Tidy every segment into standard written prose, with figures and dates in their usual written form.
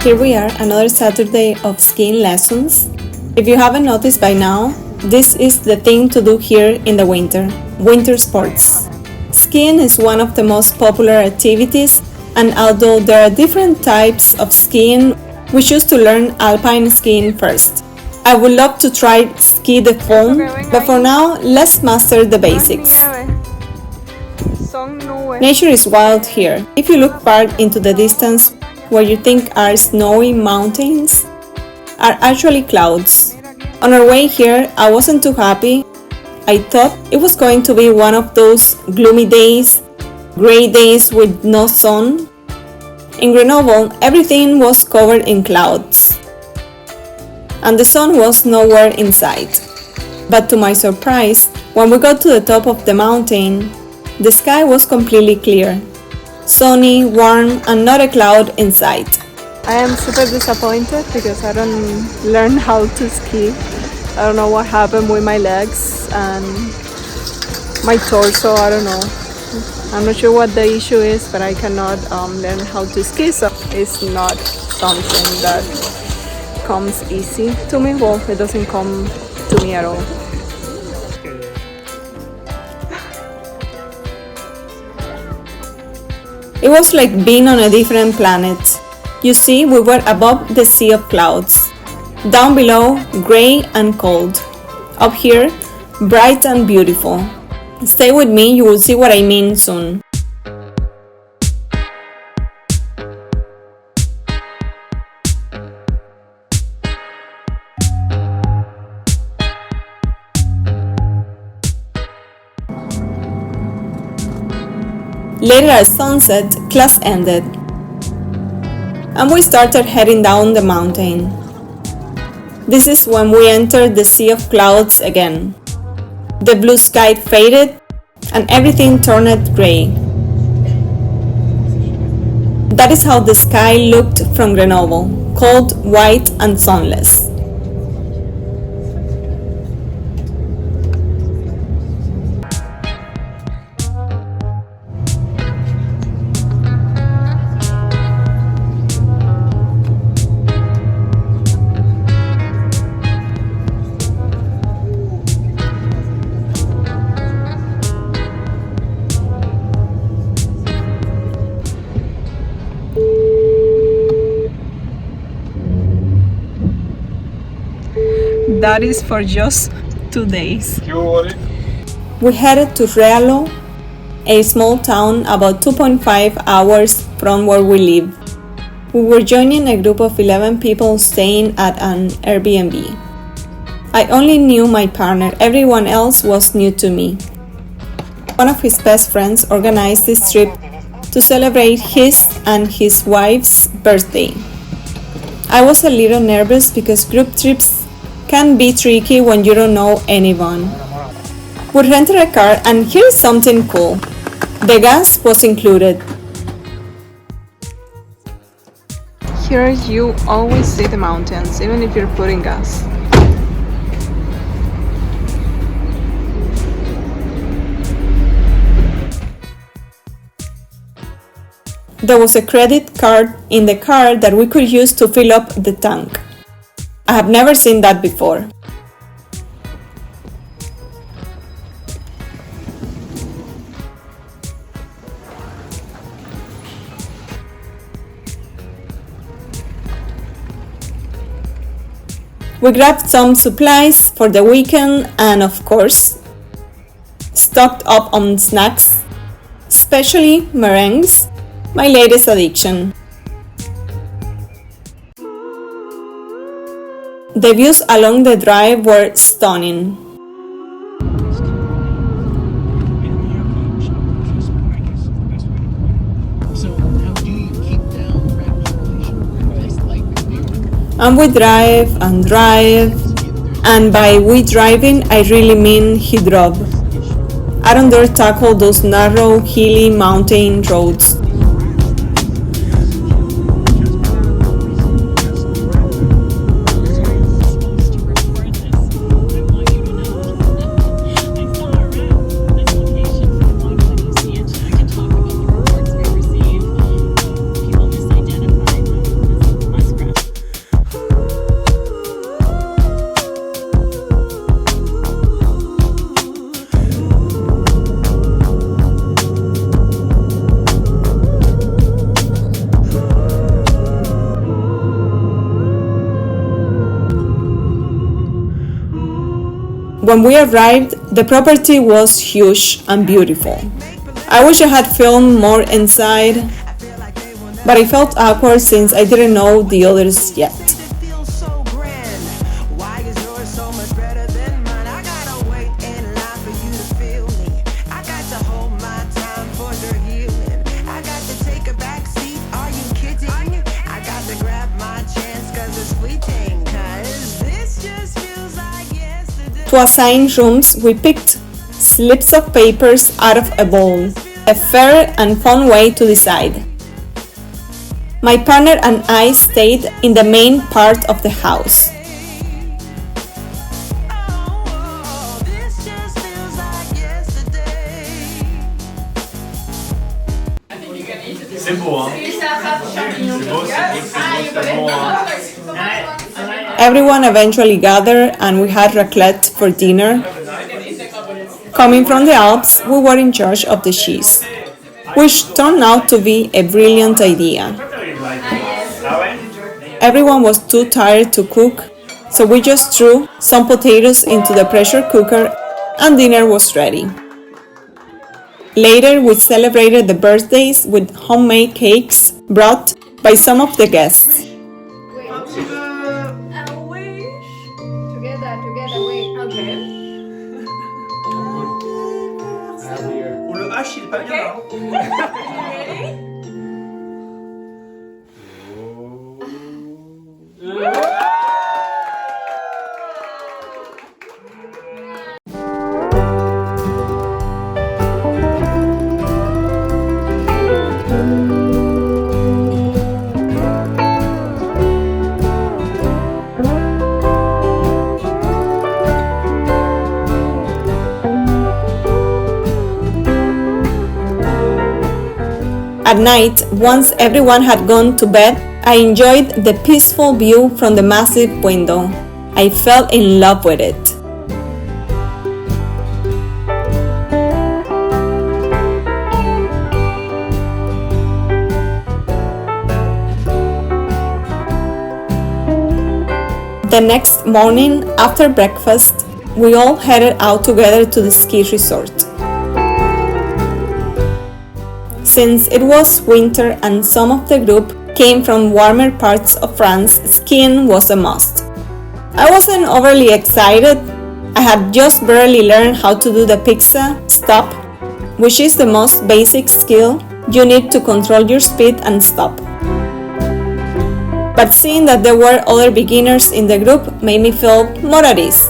Here we are, another Saturday of skiing lessons. If you haven't noticed by now, this is the thing to do here in the winter sports. Skiing is one of the most popular activities, and although there are different types of skiing, we choose to learn alpine skiing first. I would love to try ski the foam, but for now, let's master the basics. Nature is wild here. If you look far into the distance, what you think are snowy mountains are actually clouds. On our way here, I wasn't too happy. I thought it was going to be one of those gloomy days, gray days with no sun. In Grenoble, everything was covered in clouds, and the sun was nowhere in sight. But to my surprise, when we got to the top of the mountain, the sky was completely clear, sunny, warm, and not a cloud in sight. I am super disappointed because I don't learn how to ski. I don't know what happened with my legs and my torso, I don't know. I'm not sure what the issue is, but I cannot learn how to ski, so it's not something that comes easy to me. Well, it doesn't come to me at all. It was like being on a different planet. You see, we were above the sea of clouds. Down below, gray and cold. Up here, bright and beautiful. Stay with me, you will see what I mean soon. Later at sunset, class ended, and we started heading down the mountain. This is when we entered the sea of clouds again. The blue sky faded, and everything turned gray. That is how the sky looked from Grenoble, cold, white, and sunless. That is for just 2 days. We headed to Realo, a small town about 2.5 hours from where we live. We were joining a group of 11 people staying at an Airbnb. I only knew my partner, everyone else was new to me. One of his best friends organized this trip to celebrate his and his wife's birthday. I was a little nervous because group trips can be tricky when you don't know anyone. We rented a car, and here's something cool. The gas was included. Here you always see the mountains, even if you're putting gas. There was a credit card in the car that we could use to fill up the tank. I have never seen that before. We grabbed some supplies for the weekend and, of course, stocked up on snacks, especially meringues, my latest addiction. The views along the drive were stunning. And we drive, and by we driving, I really mean he drove. I don't dare tackle those narrow, hilly mountain roads. When we arrived, the property was huge and beautiful. I wish I had filmed more inside, but I felt awkward since I didn't know the others yet. To assign rooms, we picked slips of papers out of a bowl, a fair and fun way to decide. My partner and I stayed in the main part of the house. C'est beau, hein? C'est beau, c'est bon, hein? Everyone eventually gathered and we had raclette for dinner. Coming from the Alps, we were in charge of the cheese, which turned out to be a brilliant idea. Everyone was too tired to cook, so we just threw some potatoes into the pressure cooker and dinner was ready. Later, we celebrated the birthdays with homemade cakes brought by some of the guests. Ou le H, il est pas bien, hein? At night, once everyone had gone to bed, I enjoyed the peaceful view from the massive window. I fell in love with it. The next morning, after breakfast, we all headed out together to the ski resort. Since it was winter and some of the group came from warmer parts of France, skiing was a must. I wasn't overly excited. I had just barely learned how to do the pizza stop, which is the most basic skill you need to control your speed and stop. But seeing that there were other beginners in the group made me feel more at ease.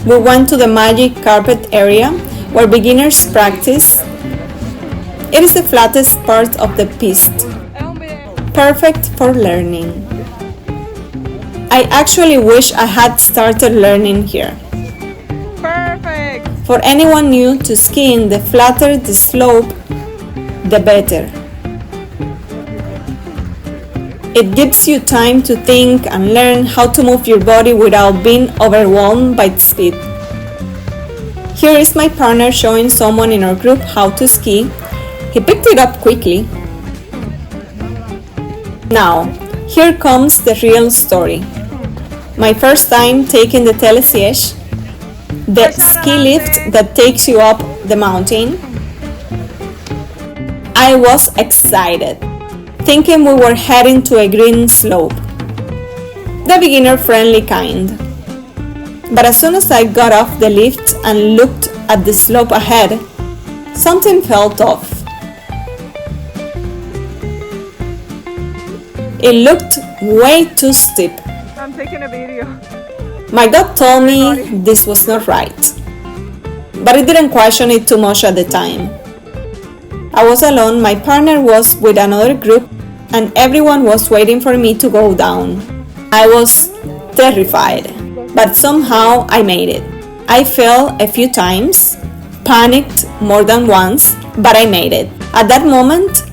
We went to the magic carpet area where beginners practice. It is the flattest part of the piste, perfect for learning. I actually wish I had started learning here. Perfect! For anyone new to skiing, the flatter the slope, the better. It gives you time to think and learn how to move your body without being overwhelmed by speed. Here is my partner showing someone in our group how to ski. He picked it up quickly. Now, here comes the real story. My first time taking the telesiège. the ski lift that takes you up the mountain. I was excited, thinking we were heading to a green slope, the beginner-friendly kind. But as soon as I got off the lift and looked at the slope ahead, something felt off. It looked way too steep. I'm taking a video. My gut told me this was not right, but I didn't question it too much at the time. I was alone, my partner was with another group, and everyone was waiting for me to go down. I was terrified, but somehow I made it. I fell a few times, panicked more than once, but I made it. At that moment,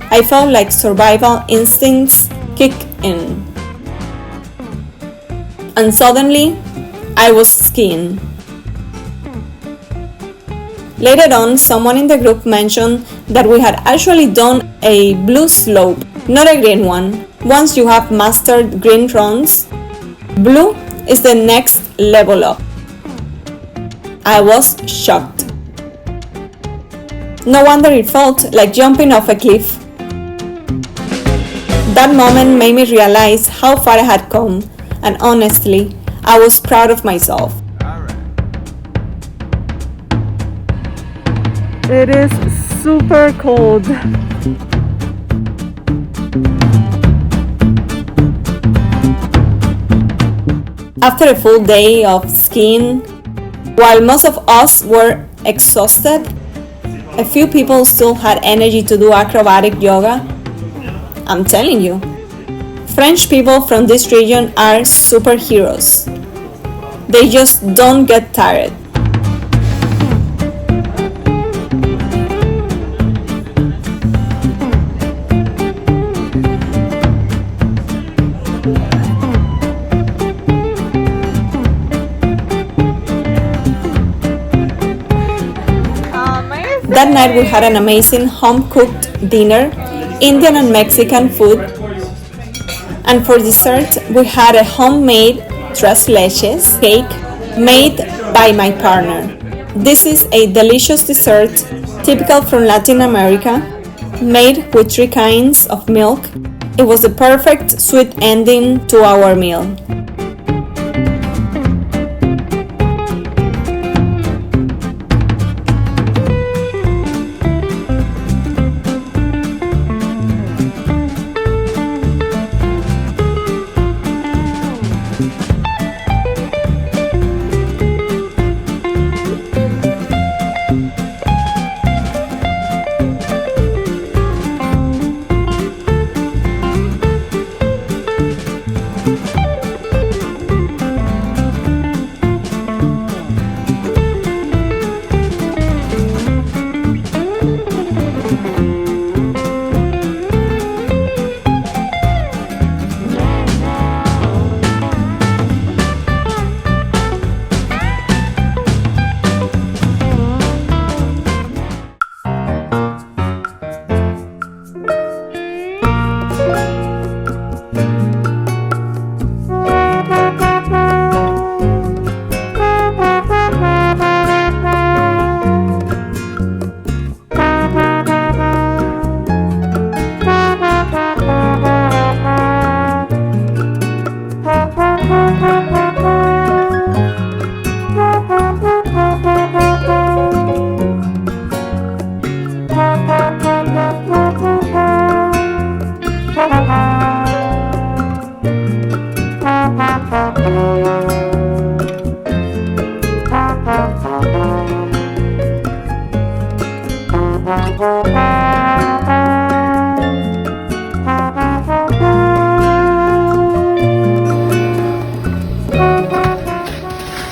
I felt like survival instincts kick in. And suddenly, I was skiing. Later on, someone in the group mentioned that we had actually done a blue slope, not a green one. Once you have mastered green runs, blue is the next level up. I was shocked. No wonder it felt like jumping off a cliff. That moment made me realize how far I had come, and honestly, I was proud of myself. It is super cold. After a full day of skiing, while most of us were exhausted, a few people still had energy to do acrobatic yoga. I'm telling you, French people from this region are superheroes. They just don't get tired. That night we had an amazing home-cooked dinner, Indian and Mexican food, and for dessert we had a homemade tres leches cake made by my partner. This is a delicious dessert typical from Latin America, made with 3 kinds of milk. It was the perfect sweet ending to our meal.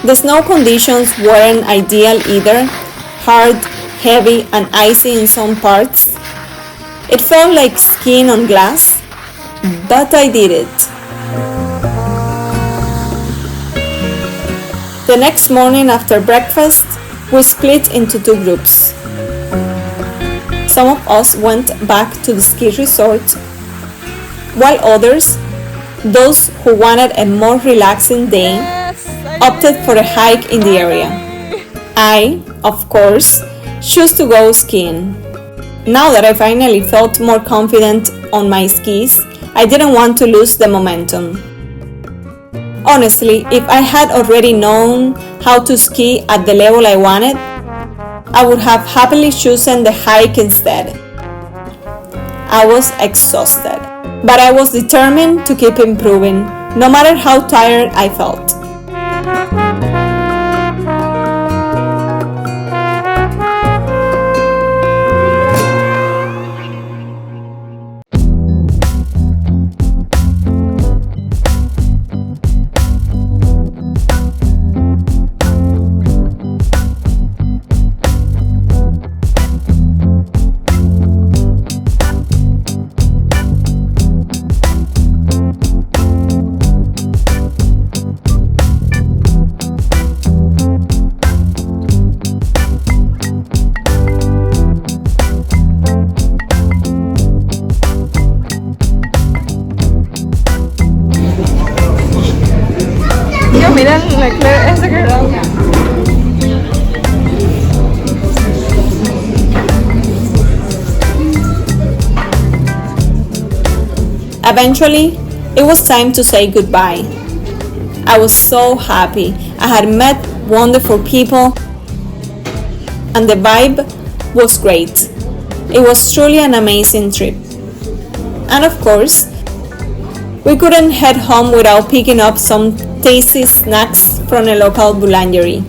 The snow conditions weren't ideal either, hard, heavy and icy in some parts. It felt like skiing on glass, but I did it. The next morning after breakfast, we split into 2 groups. Some of us went back to the ski resort, while others, those who wanted a more relaxing day, opted for a hike in the area. I, of course, chose to go skiing. Now that I finally felt more confident on my skis, I didn't want to lose the momentum. Honestly, if I had already known how to ski at the level I wanted, I would have happily chosen the hike instead. I was exhausted, but I was determined to keep improving, no matter how tired I felt. Mira Leclerc ese que era. Eventually, it was time to say goodbye. I was so happy. I had met wonderful people and the vibe was great. It was truly an amazing trip. And of course, we couldn't head home without picking up some tasty snacks from a local boulangerie.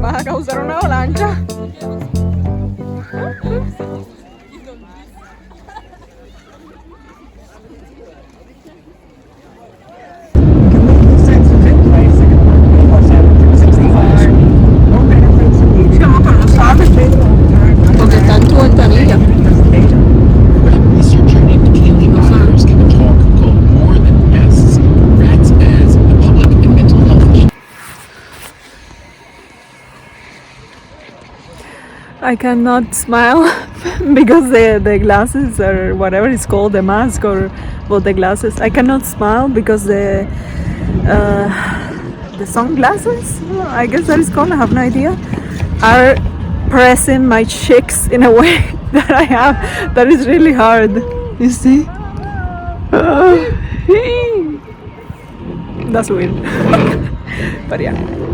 Vas a causar una avalancha. Porque está en tu ventanilla. Researcher named Kaylee Myers gave a talk called More Than Pests, Rats as the Public and Mental Health Issue. I cannot smile because the glasses or whatever it's called, the mask or well, the glasses. I cannot smile because the sunglasses, I guess that is called, I have no idea, are pressing my cheeks in a way that I have, that is really hard. You see? That's weird. But yeah.